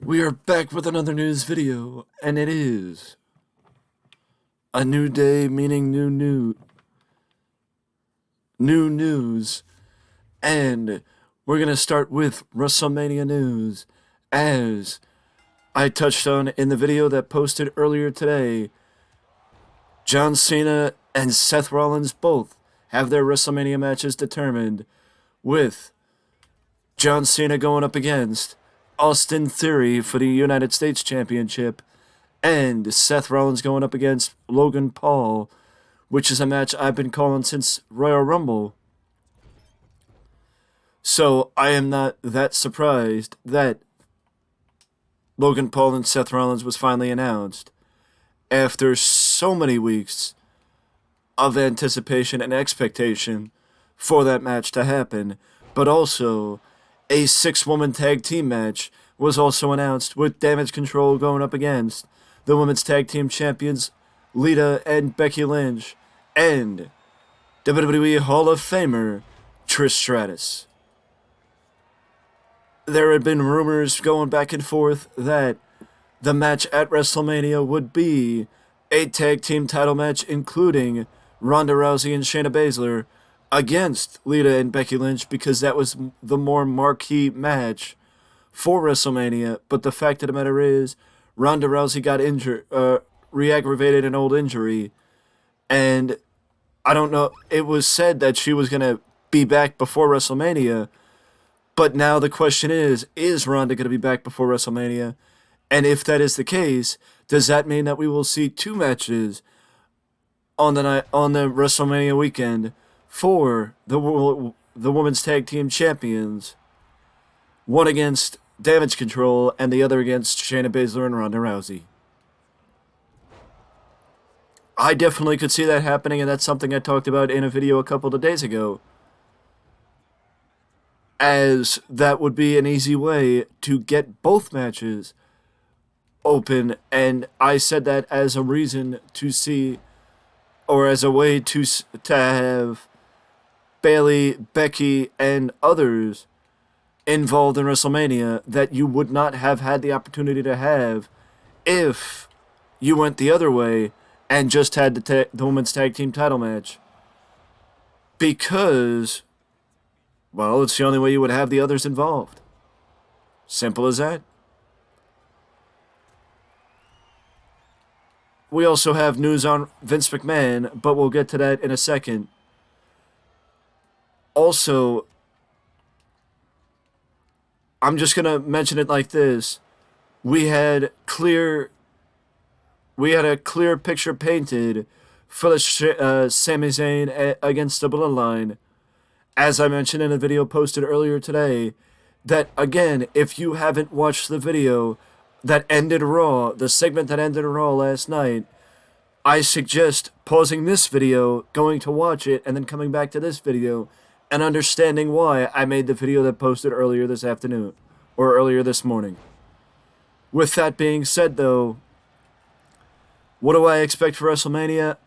We are back with another news video, and it is a new day, meaning new news, and we're gonna start with Wrestlemania news, as I touched on in the video that posted earlier today. John Cena and Seth Rollins both have their Wrestlemania matches determined, with John Cena going up against Austin Theory for the United States Championship, and Seth Rollins going up against Logan Paul, which is a match I've been calling since Royal Rumble. So I am not that surprised that Logan Paul and Seth Rollins was finally announced after so many weeks of anticipation and expectation for that match to happen. But also, a 6-woman tag team match was also announced, with Damage Control going up against the women's tag team champions Lita and Becky Lynch, and WWE Hall of Famer Trish Stratus. There had been rumors going back and forth that the match at WrestleMania would be a tag team title match, including Ronda Rousey and Shayna Baszler against Lita and Becky Lynch, because that was the more marquee match for WrestleMania. But the fact of the matter is, Ronda Rousey got injured, re-aggravated an old injury, and I don't know, it was said that she was going to be back before WrestleMania, but now the question is Ronda going to be back before WrestleMania? And if that is the case, does that mean that we will see two matches on the night, on the WrestleMania weekend, for the women's tag team champions, one against Damage Control and the other against Shayna Baszler and Ronda Rousey? I definitely could see that happening, and that's something I talked about in a video a couple of days ago, as that would be an easy way to get both matches open. And I said that as a reason to see, or as a way to have Bayley, Becky, and others involved in WrestleMania that you would not have had the opportunity to have if you went the other way and just had the women's tag team title match. Because, well, it's the only way you would have the others involved. Simple as that. We also have news on Vince McMahon, but we'll get to that in a second. Also, I'm just going to mention it like this. We had a clear picture painted for the Sami Zayn against the Bloodline, as I mentioned in a video posted earlier today, that, again, if you haven't watched the video that ended Raw, the segment that ended Raw last night, I suggest pausing this video, going to watch it, and then coming back to this video and understanding why I made the video that posted earlier this afternoon, or earlier this morning. With that being said, though, what do I expect for WrestleMania?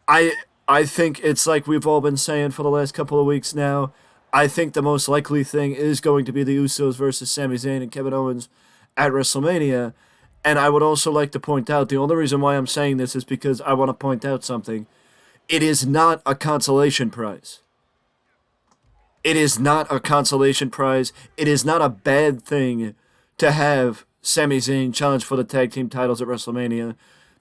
I think it's like we've all been saying for the last couple of weeks now. I think the most likely thing is going to be the Usos versus Sami Zayn and Kevin Owens at WrestleMania. And I would also like to point out, the only reason why I'm saying this is because I want to point out something. It is not a consolation prize. It is not a consolation prize. It is not a bad thing to have Sami Zayn challenge for the tag team titles at WrestleMania.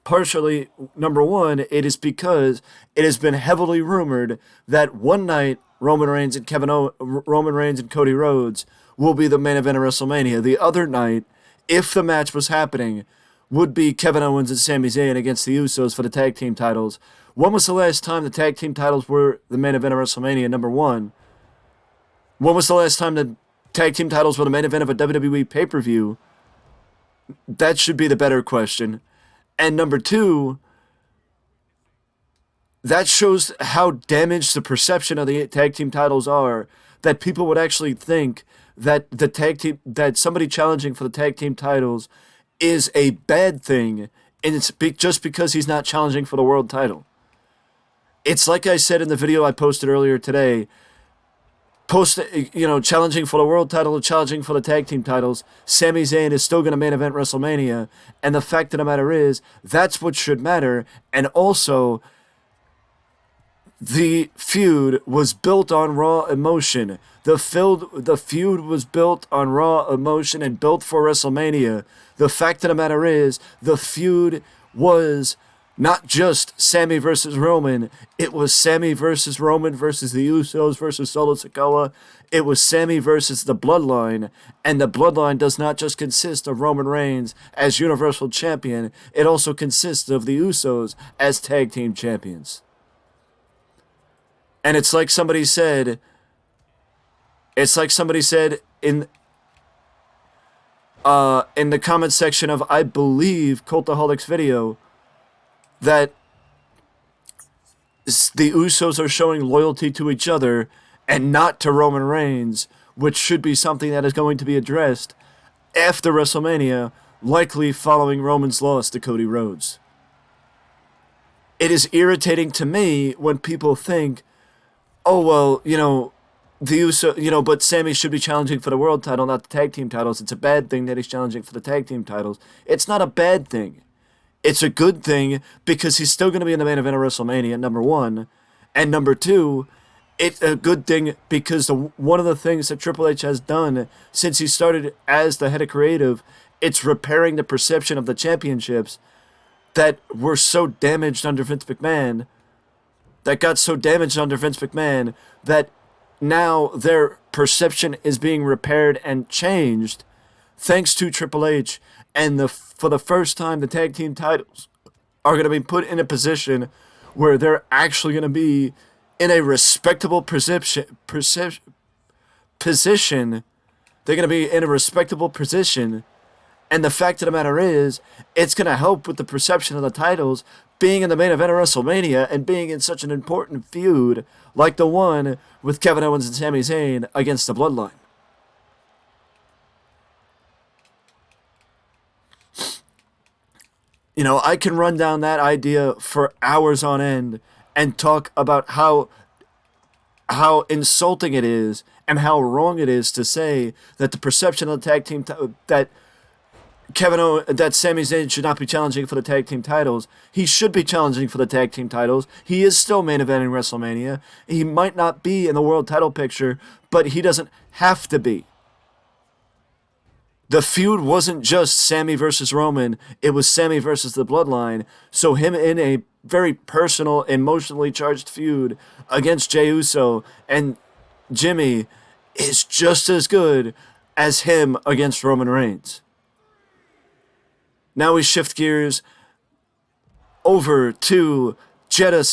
Partially, number one, it is because it has been heavily rumored that one night Roman Reigns and Cody Rhodes will be the main event of WrestleMania. The other night, if the match was happening, would be Kevin Owens and Sami Zayn against the Usos for the tag team titles. When was the last time the tag team titles were the main event of WrestleMania, number one? When was the last time the tag team titles were the main event of a WWE pay-per-view? That should be the better question. And number two, that shows how damaged the perception of the tag team titles are, that people would actually think that that somebody challenging for the tag team titles is a bad thing, and it's just because he's not challenging for the world title. It's like I said in the video I posted earlier today. challenging for the world title, challenging for the tag team titles, Sami Zayn is still going to main event WrestleMania. And the fact of the matter is, that's what should matter. And also, the feud was built on raw emotion. The feud was built on raw emotion and built for WrestleMania. The fact of the matter is, the feud was not just Sami versus Roman. It was Sami versus Roman versus the Usos versus Solo Sikoa. It was Sami versus the Bloodline. And the Bloodline does not just consist of Roman Reigns as Universal Champion. It also consists of the Usos as Tag Team Champions. And it's like somebody said in the comment section of, I believe, Cultaholic's video, that the Usos are showing loyalty to each other and not to Roman Reigns, which should be something that is going to be addressed after WrestleMania, likely following Roman's loss to Cody Rhodes. It is irritating to me when people think, oh, well, but Sami should be challenging for the world title, not the tag team titles. It's a bad thing that he's challenging for the tag team titles. It's not a bad thing. It's a good thing because he's still going to be in the main event of WrestleMania, number one. And number two, it's a good thing because one of the things that Triple H has done since he started as the head of creative, it's repairing the perception of the championships that were so damaged under Vince McMahon, that now their perception is being repaired and changed thanks to Triple H. And for the first time, the tag team titles are going to be put in a position where they're actually going to be in a respectable position. They're going to be in a respectable position. And the fact of the matter is, it's going to help with the perception of the titles being in the main event of WrestleMania and being in such an important feud like the one with Kevin Owens and Sami Zayn against the Bloodline. I can run down that idea for hours on end and talk about how insulting it is and how wrong it is to say that the perception of the tag team that Sami Zayn should not be challenging for the tag team titles. He should be challenging for the tag team titles. He is still main eventing WrestleMania. He might not be in the world title picture, but he doesn't have to be. The feud wasn't just Sami versus Roman. It was Sami versus the Bloodline. So him in a very personal, emotionally charged feud against Jey Uso and Jimmy is just as good as him against Roman Reigns. Now we shift gears over to Jeddah,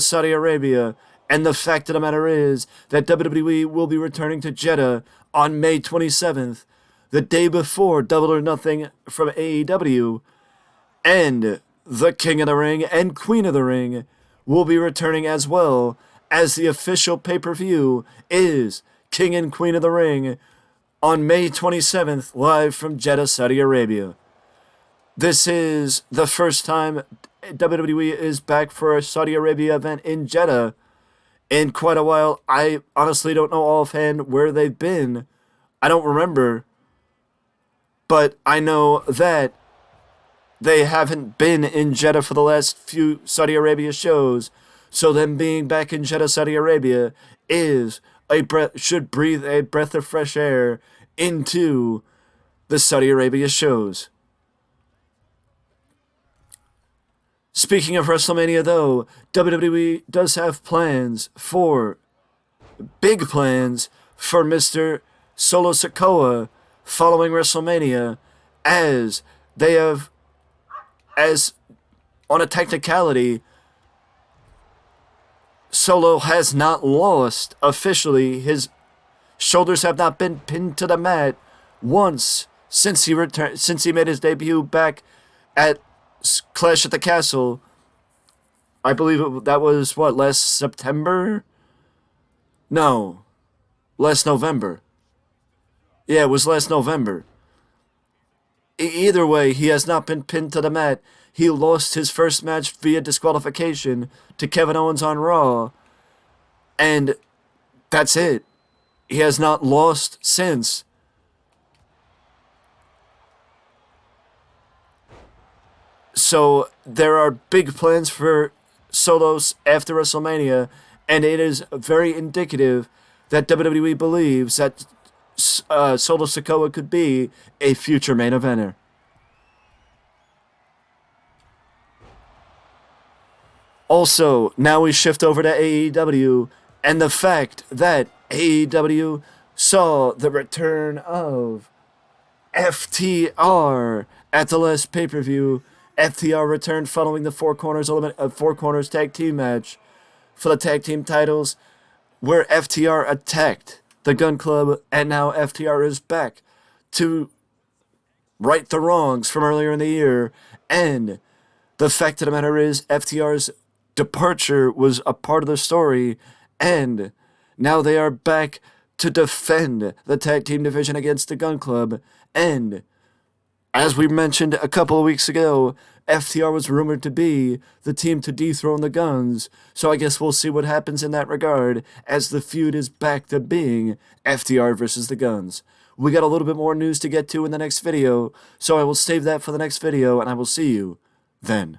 Saudi Arabia, and the fact of the matter is that WWE will be returning to Jeddah on May 27th, the day before Double or Nothing from AEW, and the King of the Ring and Queen of the Ring will be returning as well, as the official pay-per-view is King and Queen of the Ring on May 27th, live from Jeddah, Saudi Arabia. This is the first time WWE is back for a Saudi Arabia event in Jeddah in quite a while. I honestly don't know offhand where they've been. I don't remember. But I know that they haven't been in Jeddah for the last few Saudi Arabia shows. So them being back in Jeddah, Saudi Arabia should breathe a breath of fresh air into the Saudi Arabia shows. Speaking of WrestleMania, though, WWE does have big plans for Mr. Solo Sikoa following WrestleMania, as on a technicality, Solo has not lost officially. His shoulders have not been pinned to the mat once since he made his debut back at Clash at the Castle. I believe that was last September? No, last November. Yeah, it was last November. Either way, he has not been pinned to the mat. He lost his first match via disqualification to Kevin Owens on Raw. And that's it. He has not lost since. So there are big plans for Solos after WrestleMania, and it is very indicative that WWE believes that Solo Sikoa could be a future main eventer. Also, now we shift over to AEW, and the fact that AEW saw the return of FTR at the last pay per view. FTR returned following the Four Corners tag team match for the tag team titles, where FTR attacked the Gun Club, and now FTR is back to right the wrongs from earlier in the year. And the fact of the matter is, FTR's departure was a part of the story, and now they are back to defend the tag team division against the Gun Club. And as we mentioned a couple of weeks ago, FTR was rumored to be the team to dethrone the Guns, so I guess we'll see what happens in that regard as the feud is back to being FTR versus the Guns. We got a little bit more news to get to in the next video, so I will save that for the next video, and I will see you then.